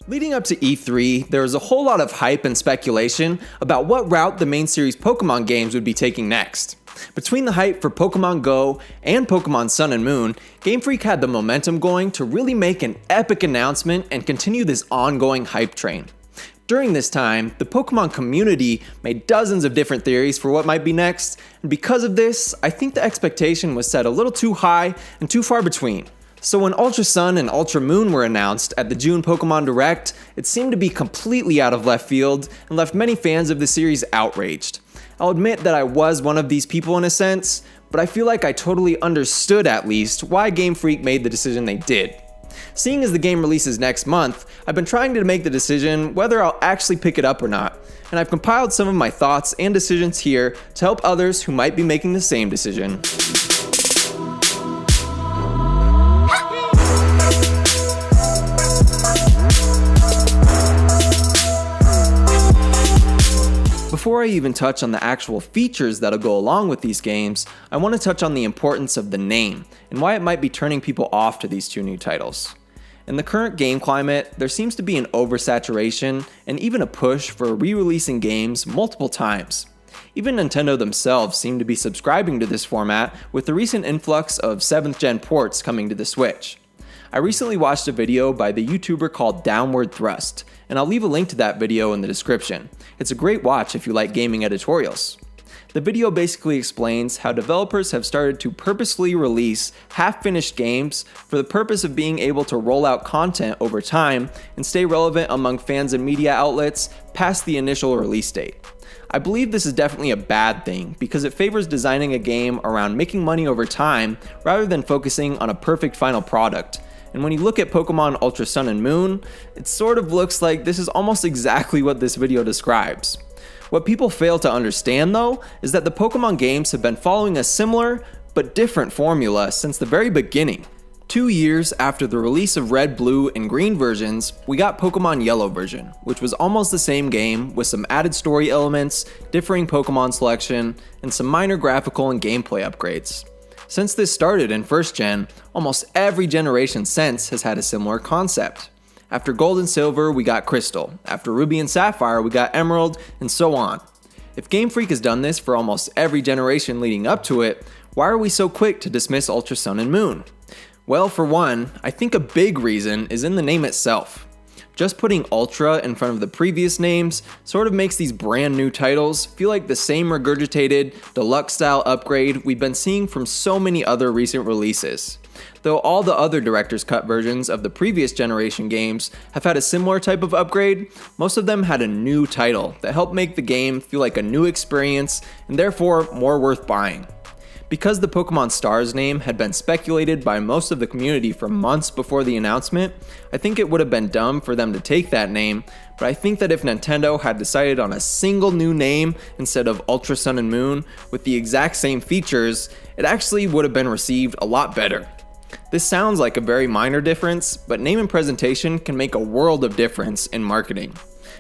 Leading up to E3, there was a whole lot of hype and speculation about what route the main series Pokemon games would be taking next. Between the hype for Pokemon Go and Pokemon Sun and Moon, Game Freak had the momentum going to really make an epic announcement and continue this ongoing hype train. During this time, the Pokemon community made dozens of different theories for what might be next, and because of this, I think the expectation was set a little too high and too far between. So when Ultra Sun and Ultra Moon were announced at the June Pokemon Direct, it seemed to be completely out of left field and left many fans of the series outraged. I'll admit that I was one of these people in a sense, but I feel like I totally understood at least why Game Freak made the decision they did. Seeing as the game releases next month, I've been trying to make the decision whether I'll actually pick it up or not, and I've compiled some of my thoughts and decisions here to help others who might be making the same decision. Before I even touch on the actual features that'll go along with these games, I want to touch on the importance of the name and why it might be turning people off to these two new titles. In the current game climate, there seems to be an oversaturation and even a push for re-releasing games multiple times. Even Nintendo themselves seem to be subscribing to this format with the recent influx of 7th gen ports coming to the Switch. I recently watched a video by the YouTuber called Downward Thrust, and I'll leave a link to that video in the description. It's a great watch if you like gaming editorials. The video basically explains how developers have started to purposefully release half-finished games for the purpose of being able to roll out content over time and stay relevant among fans and media outlets past the initial release date. I believe this is definitely a bad thing because it favors designing a game around making money over time rather than focusing on a perfect final product. And when you look at Pokemon Ultra Sun and Moon, it sort of looks like this is almost exactly what this video describes. What people fail to understand though, is that the Pokemon games have been following a similar but different formula since the very beginning. 2 years after the release of Red, Blue, and Green versions, we got Pokemon Yellow version, which was almost the same game with some added story elements, differing Pokemon selection, and some minor graphical and gameplay upgrades. Since this started in 1st gen, almost every generation since has had a similar concept. After Gold and Silver, we got Crystal. After Ruby and Sapphire, we got Emerald, and so on. If Game Freak has done this for almost every generation leading up to it, why are we so quick to dismiss Ultra Sun and Moon? Well, for one, I think a big reason is in the name itself. Just putting Ultra in front of the previous names sort of makes these brand new titles feel like the same regurgitated, deluxe style upgrade we've been seeing from so many other recent releases. Though all the other Director's Cut versions of the previous generation games have had a similar type of upgrade, most of them had a new title that helped make the game feel like a new experience and therefore more worth buying. Because the Pokemon Stars name had been speculated by most of the community for months before the announcement, I think it would have been dumb for them to take that name, but I think that if Nintendo had decided on a single new name instead of Ultra Sun and Moon with the exact same features, it actually would have been received a lot better. This sounds like a very minor difference, but name and presentation can make a world of difference in marketing.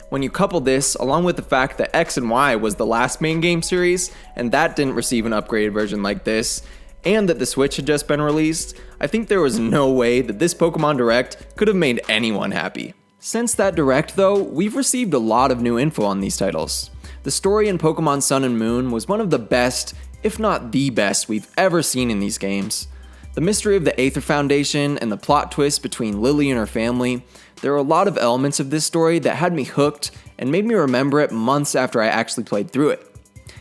When you couple this along with the fact that X and Y was the last main game series, and that didn't receive an upgraded version like this, and that the Switch had just been released, I think there was no way that this Pokemon Direct could have made anyone happy. Since that Direct though, we've received a lot of new info on these titles. The story in Pokemon Sun and Moon was one of the best, if not the best, we've ever seen in these games. The mystery of the Aether Foundation and the plot twist between Lily and her family, there are a lot of elements of this story that had me hooked and made me remember it months after I actually played through it.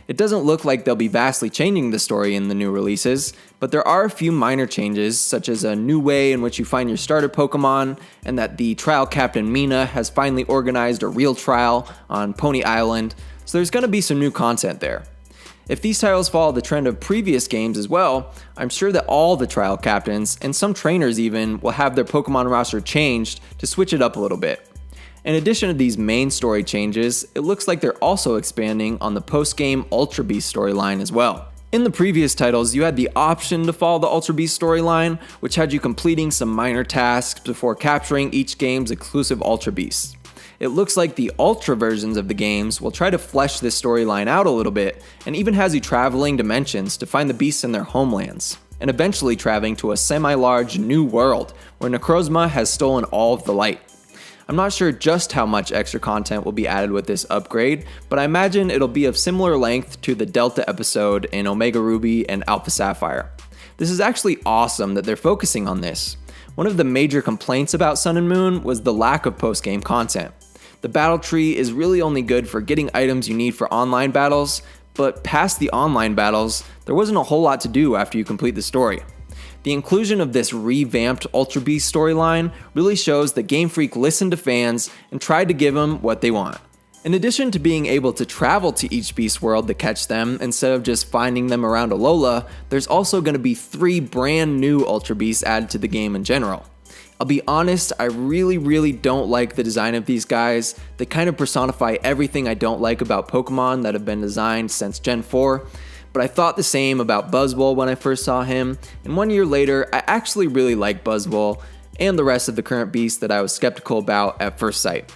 It doesn't look like they'll be vastly changing the story in the new releases, but there are a few minor changes, such as a new way in which you find your starter Pokemon, and that the trial captain Mina has finally organized a real trial on Pony Island, so there's going to be some new content there. If these titles follow the trend of previous games as well, I'm sure that all the trial captains, and some trainers even, will have their Pokemon roster changed to switch it up a little bit. In addition to these main story changes, it looks like they're also expanding on the post-game Ultra Beast storyline as well. In the previous titles, you had the option to follow the Ultra Beast storyline, which had you completing some minor tasks before capturing each game's exclusive Ultra Beasts. It looks like the Ultra versions of the games will try to flesh this storyline out a little bit, and even has you traveling dimensions to find the beasts in their homelands, and eventually traveling to a semi-large new world where Necrozma has stolen all of the light. I'm not sure just how much extra content will be added with this upgrade, but I imagine it'll be of similar length to the Delta episode in Omega Ruby and Alpha Sapphire. This is actually awesome that they're focusing on this. One of the major complaints about Sun and Moon was the lack of post-game content. The battle tree is really only good for getting items you need for online battles, but past the online battles, there wasn't a whole lot to do after you complete the story. The inclusion of this revamped Ultra Beast storyline really shows that Game Freak listened to fans and tried to give them what they want. In addition to being able to travel to each beast world to catch them instead of just finding them around Alola, there's also going to be 3 brand new Ultra Beasts added to the game in general. I'll be honest, I really don't like the design of these guys. They kind of personify everything I don't like about Pokemon that have been designed since Gen 4. But I thought the same about Buzzwole when I first saw him, and 1 year later, I actually really like Buzzwole and the rest of the current beasts that I was skeptical about at first sight.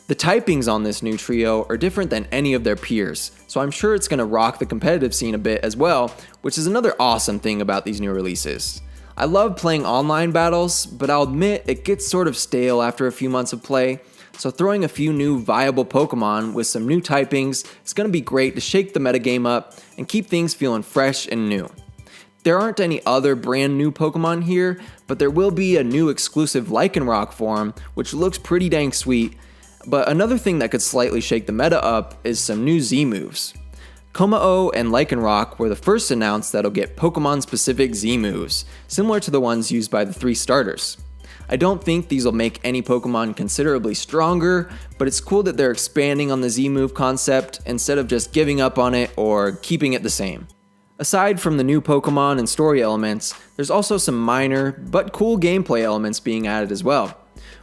The typings on this new trio are different than any of their peers, so I'm sure it's going to rock the competitive scene a bit as well, which is another awesome thing about these new releases. I love playing online battles, but I'll admit it gets sort of stale after a few months of play. So throwing a few new viable Pokemon with some new typings is going to be great to shake the metagame up and keep things feeling fresh and new. There aren't any other brand new Pokemon here, but there will be a new exclusive Lycanroc form, which looks pretty dang sweet. But another thing that could slightly shake the meta up is some new Z moves. Kommo-o and Lycanroc were the first announced that'll get Pokemon-specific Z moves, similar to the ones used by the 3 starters. I don't think these will make any Pokemon considerably stronger, but it's cool that they're expanding on the Z-move concept instead of just giving up on it or keeping it the same. Aside from the new Pokemon and story elements, there's also some minor but cool gameplay elements being added as well.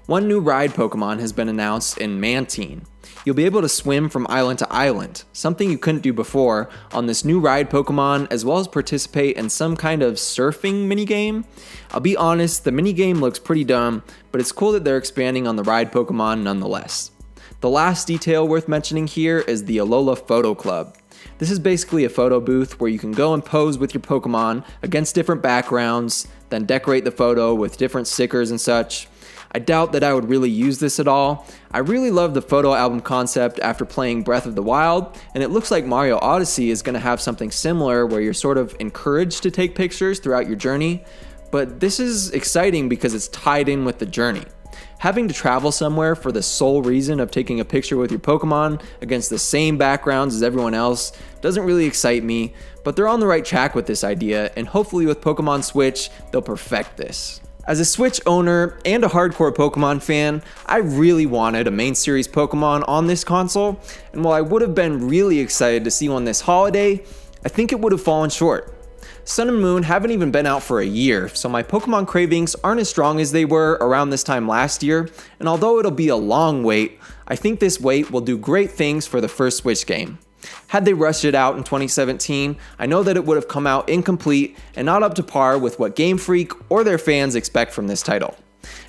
One new ride Pokemon has been announced in Mantine. You'll be able to swim from island to island, something you couldn't do before, on this new ride Pokemon, as well as participate in some kind of surfing minigame. I'll be honest, the minigame looks pretty dumb, but it's cool that they're expanding on the ride Pokemon nonetheless. The last detail worth mentioning here is the Alola Photo Club. This is basically a photo booth where you can go and pose with your Pokemon against different backgrounds, then decorate the photo with different stickers and such. I doubt that I would really use this at all. I really love the photo album concept after playing Breath of the Wild, and it looks like Mario Odyssey is going to have something similar where you're sort of encouraged to take pictures throughout your journey, but this is exciting because it's tied in with the journey. Having to travel somewhere for the sole reason of taking a picture with your Pokemon against the same backgrounds as everyone else doesn't really excite me, but they're on the right track with this idea, and hopefully with Pokemon Switch, they'll perfect this. As a Switch owner and a hardcore Pokemon fan, I really wanted a main series Pokemon on this console, and while I would have been really excited to see one this holiday, I think it would have fallen short. Sun and Moon haven't even been out for a year, so my Pokemon cravings aren't as strong as they were around this time last year, and although it'll be a long wait, I think this wait will do great things for the first Switch game. Had they rushed it out in 2017, I know that it would have come out incomplete and not up to par with what Game Freak or their fans expect from this title.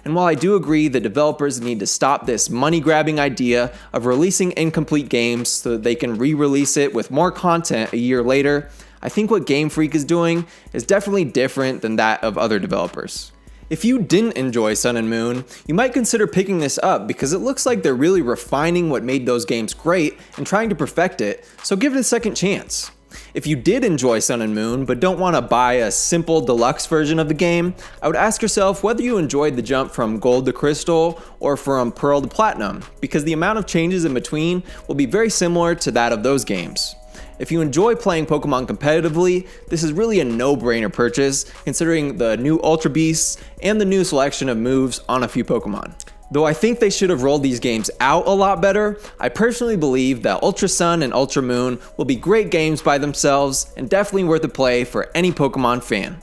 And while I do agree that developers need to stop this money-grabbing idea of releasing incomplete games so that they can re-release it with more content a year later, I think what Game Freak is doing is definitely different than that of other developers. If you didn't enjoy Sun and Moon, you might consider picking this up because it looks like they're really refining what made those games great and trying to perfect it, so give it a second chance. If you did enjoy Sun and Moon but don't want to buy a simple deluxe version of the game, I would ask yourself whether you enjoyed the jump from Gold to Crystal or from Pearl to Platinum, because the amount of changes in between will be very similar to that of those games. If you enjoy playing Pokemon competitively, this is really a no-brainer purchase, considering the new Ultra Beasts and the new selection of moves on a few Pokemon. Though I think they should have rolled these games out a lot better, I personally believe that Ultra Sun and Ultra Moon will be great games by themselves and definitely worth a play for any Pokemon fan.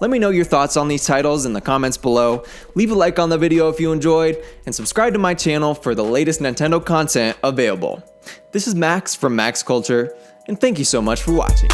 Let me know your thoughts on these titles in the comments below, leave a like on the video if you enjoyed, and subscribe to my channel for the latest Nintendo content available. This is Max from Max Culture, and thank you so much for watching.